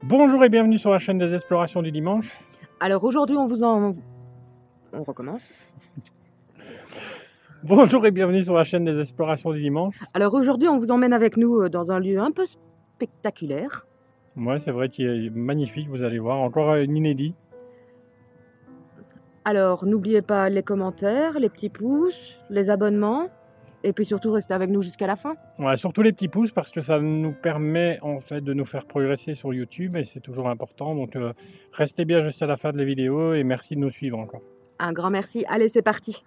Bonjour et bienvenue sur la chaîne des explorations du dimanche. Alors aujourd'hui, on recommence. Bonjour et bienvenue sur la chaîne des explorations du dimanche. Alors aujourd'hui, on vous emmène avec nous dans un lieu un peu spectaculaire. Ouais, c'est vrai qu'il est magnifique, vous allez voir, encore un inédit. Alors n'oubliez pas les commentaires, les petits pouces, les abonnements, et puis surtout restez avec nous jusqu'à la fin. Ouais, surtout les petits pouces parce que ça nous permet en fait de nous faire progresser sur YouTube et c'est toujours important. Donc restez bien jusqu'à la fin de la vidéo et merci de nous suivre encore. Un grand merci. Allez, c'est parti.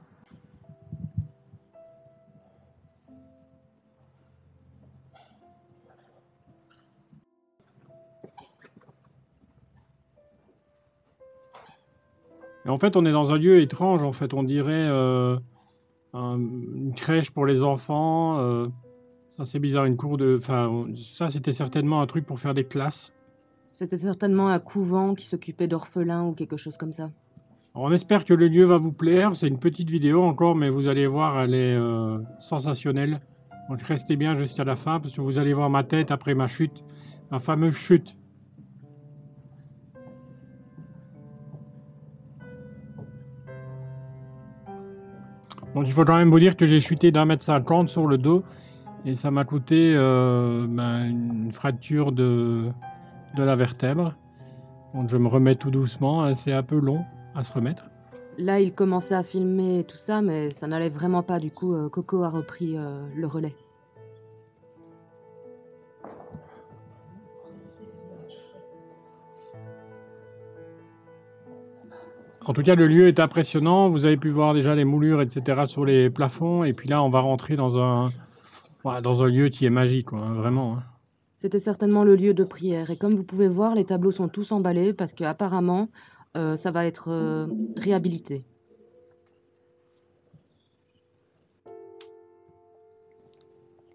Et en fait, on est dans un lieu étrange. En fait, on dirait une crèche pour les enfants. Ça, c'est bizarre, une cour de. Enfin, ça, c'était certainement un truc pour faire des classes. C'était certainement un couvent qui s'occupait d'orphelins ou quelque chose comme ça. Alors, on espère que le lieu va vous plaire. C'est une petite vidéo encore, mais vous allez voir, elle est sensationnelle. Donc restez bien jusqu'à la fin, parce que vous allez voir ma tête après ma chute, ma fameuse chute. Donc il faut quand même vous dire que j'ai chuté d'1,50 m sur le dos, et ça m'a coûté une fracture de la vertèbre. Donc je me remets tout doucement, hein, c'est un peu long à se remettre. Là, il commençait à filmer tout ça, mais ça n'allait vraiment pas. Du coup, Coco a repris le relais. En tout cas, le lieu est impressionnant. Vous avez pu voir déjà les moulures, etc. sur les plafonds. Et puis là, on va rentrer dans un lieu qui est magique, quoi, hein, vraiment. Hein. C'était certainement le lieu de prière. Et comme vous pouvez voir, les tableaux sont tous emballés parce qu'apparemment, ça va être réhabilité.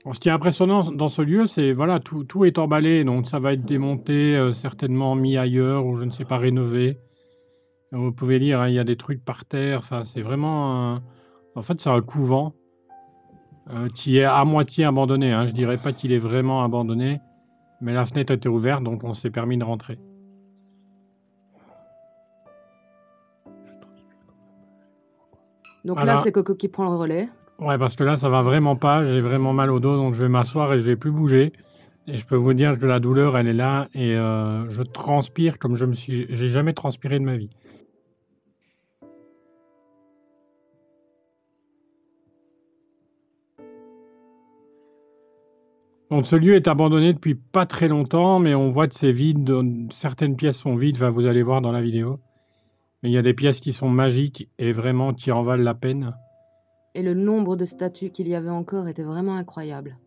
Bon, ce qui est impressionnant dans ce lieu, c'est voilà, tout est emballé. Donc ça va être démonté, certainement mis ailleurs ou je ne sais pas rénové. Vous pouvez lire, hein, il y a des trucs par terre. Enfin, c'est vraiment en fait, c'est un couvent qui est à moitié abandonné. Hein. Je dirais pas qu'il est vraiment abandonné, mais la fenêtre était ouverte, donc on s'est permis de rentrer. Donc Voilà. là, c'est Coco qui prend le relais. Ouais, parce que là, ça va vraiment pas. J'ai vraiment mal au dos, donc je vais m'asseoir et je vais plus bouger. Et je peux vous dire que la douleur, elle est là et je transpire comme j'ai jamais transpiré de ma vie. Donc ce lieu est abandonné depuis pas très longtemps, mais on voit que c'est vide. Certaines pièces sont vides, enfin, vous allez voir dans la vidéo. Mais il y a des pièces qui sont magiques et vraiment qui en valent la peine. Et le nombre de statues qu'il y avait encore était vraiment incroyable.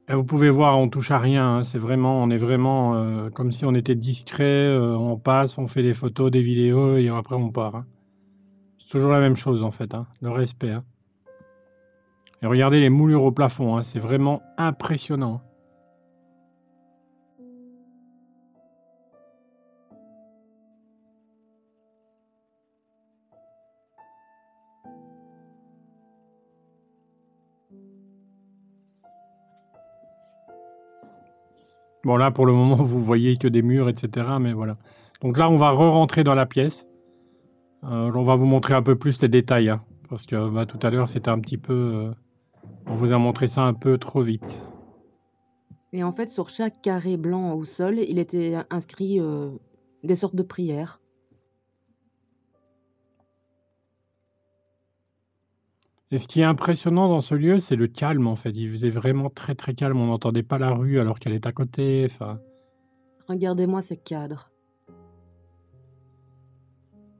Et vous pouvez voir, on touche à rien. Hein, on est vraiment comme si on était discret. On passe, on fait des photos, des vidéos et après on part. Hein. C'est toujours la même chose en fait, hein, le respect. Hein. Et regardez les moulures au plafond, hein, c'est vraiment impressionnant. Bon là pour le moment vous voyez que des murs, etc. Mais voilà. Donc là on va re-rentrer dans la pièce. On va vous montrer un peu plus les détails. Hein, parce que tout à l'heure c'était un petit peu... on vous a montré ça un peu trop vite. Et en fait, sur chaque carré blanc au sol, il était inscrit des sortes de prières. Et ce qui est impressionnant dans ce lieu, c'est le calme en fait. Il faisait vraiment très très calme. On n'entendait pas la rue alors qu'elle est à côté. Enfin, Regardez-moi ces cadres.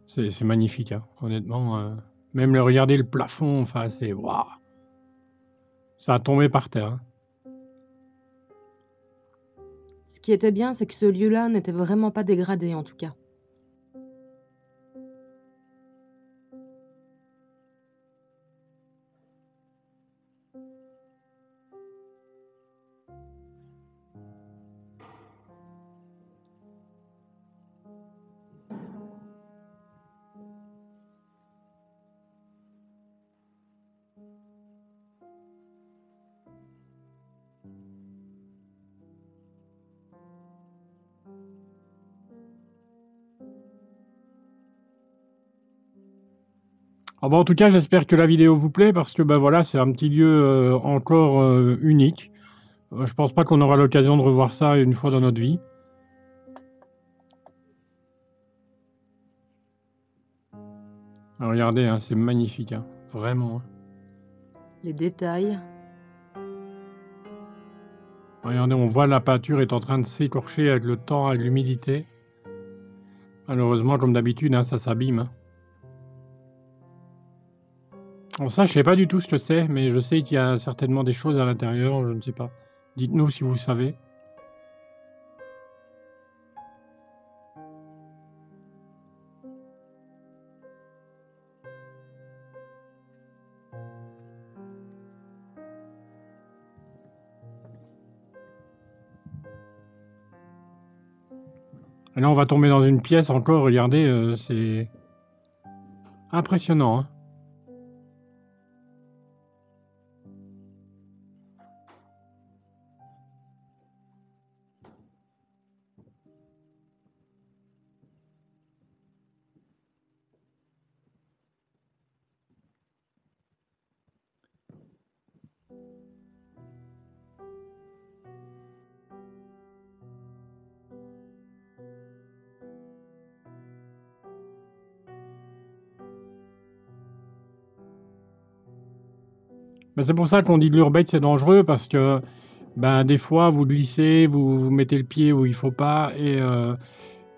c'est magnifique, hein, honnêtement. Même regarder le plafond, enfin, c'est waouh. Ça a tombé par terre. Hein. Ce qui était bien, c'est que ce lieu-là n'était vraiment pas dégradé en tout cas. Ah bah, en tout cas, j'espère que la vidéo vous plaît parce que bah voilà, c'est un petit lieu encore unique. Je pense pas qu'on aura l'occasion de revoir ça une fois dans notre vie. Alors, regardez, hein, c'est magnifique, hein, vraiment. Hein. Les détails. Regardez, on voit la peinture est en train de s'écorcher avec le temps, avec l'humidité. Malheureusement, comme d'habitude, hein, ça s'abîme. Hein. Bon, ça, je sais pas du tout ce que c'est, mais je sais qu'il y a certainement des choses à l'intérieur, je ne sais pas. Dites-nous si vous savez. Et là, on va tomber dans une pièce encore, regardez, c'est impressionnant. Hein. Ben, c'est pour ça qu'on dit que l'urbex c'est dangereux parce que ben, des fois vous glissez, vous mettez le pied où il faut pas et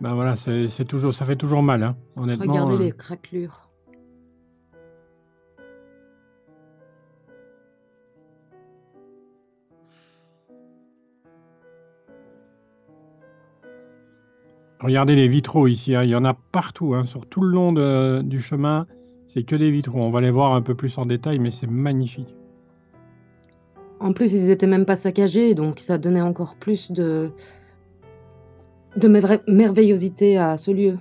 ben voilà, c'est toujours, ça fait toujours mal, hein, honnêtement. Regardez les craquelures. Regardez les vitraux ici, hein, il y en a partout, hein, sur tout le long du chemin, c'est que des vitraux. On va les voir un peu plus en détail, mais c'est magnifique. En plus, ils étaient même pas saccagés, donc ça donnait encore plus de merveillosité à ce lieu.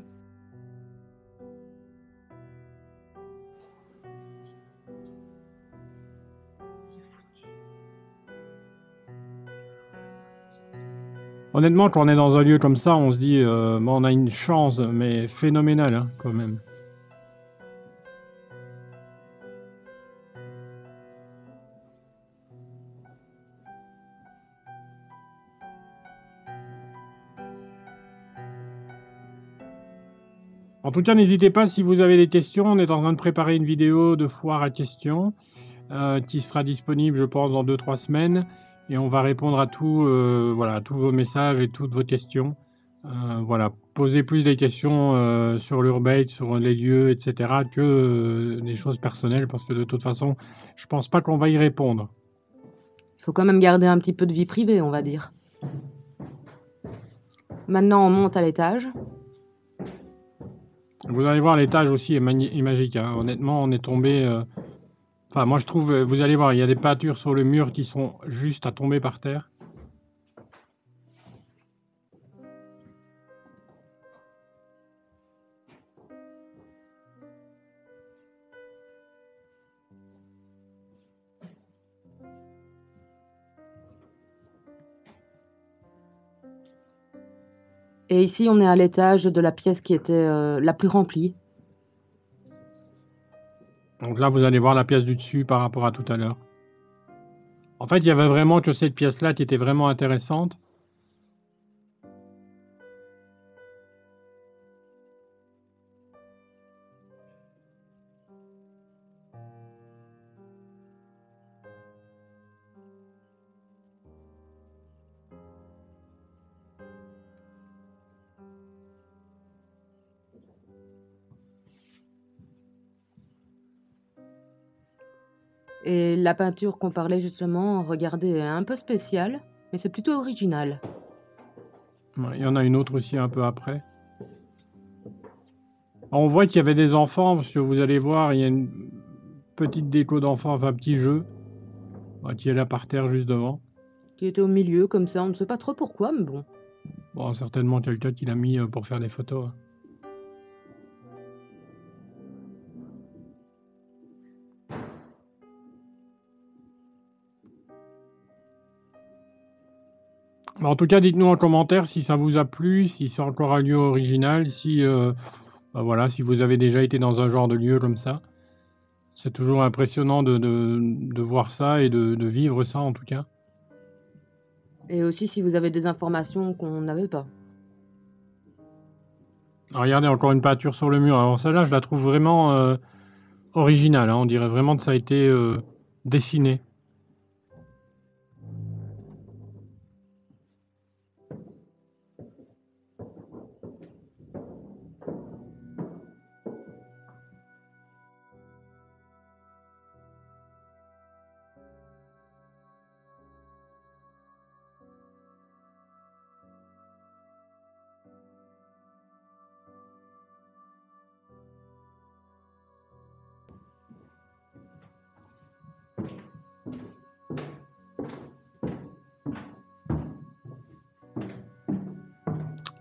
Honnêtement, quand on est dans un lieu comme ça, on se dit, bon, on a une chance, mais phénoménale, hein, quand même. En tout cas, n'hésitez pas si vous avez des questions. On est en train de préparer une vidéo de foire à questions qui sera disponible, je pense, dans 2-3 semaines. Et on va répondre à tout, voilà, à tous vos messages et toutes vos questions. Voilà, posez plus des questions sur l'urbex, sur les lieux, etc., que des choses personnelles, parce que de toute façon, je pense pas qu'on va y répondre. Il faut quand même garder un petit peu de vie privée, on va dire. Maintenant, on monte à l'étage. Vous allez voir, l'étage aussi est magique. Hein. Honnêtement, on est tombé... Enfin, moi je trouve, vous allez voir, il y a des peintures sur le mur qui sont juste à tomber par terre. Et ici, on est à l'étage de la pièce qui était la plus remplie. Donc là, vous allez voir la pièce du dessus par rapport à tout à l'heure. En fait, il y avait vraiment que cette pièce-là qui était vraiment intéressante. Et la peinture qu'on parlait justement, regardez, elle est un peu spéciale, mais c'est plutôt original. Ouais, il y en a une autre aussi un peu après. Alors, on voit qu'il y avait des enfants, parce que vous allez voir, il y a une petite déco d'enfants, enfin un petit jeu, qui est là par terre juste devant. Qui était au milieu, comme ça, on ne sait pas trop pourquoi, mais bon. Bon, certainement quelqu'un qui l'a mis pour faire des photos. Hein. En tout cas, dites-nous en commentaire si ça vous a plu, si c'est encore un lieu original, si, voilà, si vous avez déjà été dans un genre de lieu comme ça. C'est toujours impressionnant de voir ça et de vivre ça, en tout cas. Et aussi si vous avez des informations qu'on n'avait pas. Alors, regardez, encore une peinture sur le mur. Alors celle-là, je la trouve vraiment originale, hein. On dirait vraiment que ça a été dessiné.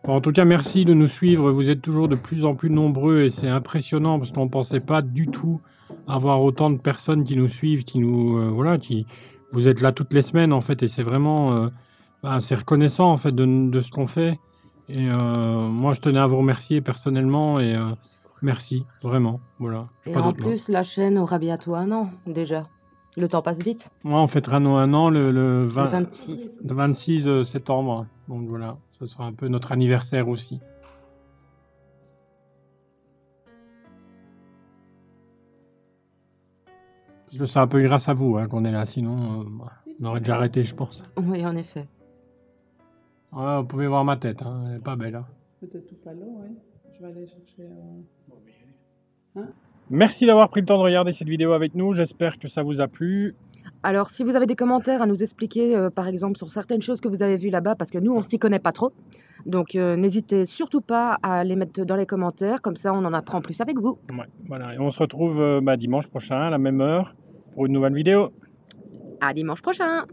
Bon, en tout cas, merci de nous suivre. Vous êtes toujours de plus en plus nombreux et c'est impressionnant parce qu'on ne pensait pas du tout avoir autant de personnes qui nous suivent, qui nous voilà, vous êtes là toutes les semaines en fait et c'est vraiment c'est reconnaissant en fait de ce qu'on fait. Et moi, je tenais à vous remercier personnellement et merci vraiment. Voilà. Et en plus, la chaîne aura bientôt 1 an déjà. Le temps passe vite. Moi, on fêtera nos 1 an le 26. Le 26 septembre. Donc voilà, ce sera un peu notre anniversaire aussi. Parce que c'est un peu grâce à vous qu'on est là, sinon on aurait déjà arrêté, je pense. Oui, en effet. Ouais, vous pouvez voir ma tête, hein, elle est pas belle. Hein. Peut-être tout à l'heure, oui. Je vais aller chercher... Merci d'avoir pris le temps de regarder cette vidéo avec nous, j'espère que ça vous a plu. Alors, si vous avez des commentaires à nous expliquer, par exemple, sur certaines choses que vous avez vues là-bas, parce que nous, on s'y connaît pas trop. Donc, n'hésitez surtout pas à les mettre dans les commentaires, comme ça, on en apprend plus avec vous. Ouais, voilà, et on se retrouve dimanche prochain à la même heure pour une nouvelle vidéo. À dimanche prochain!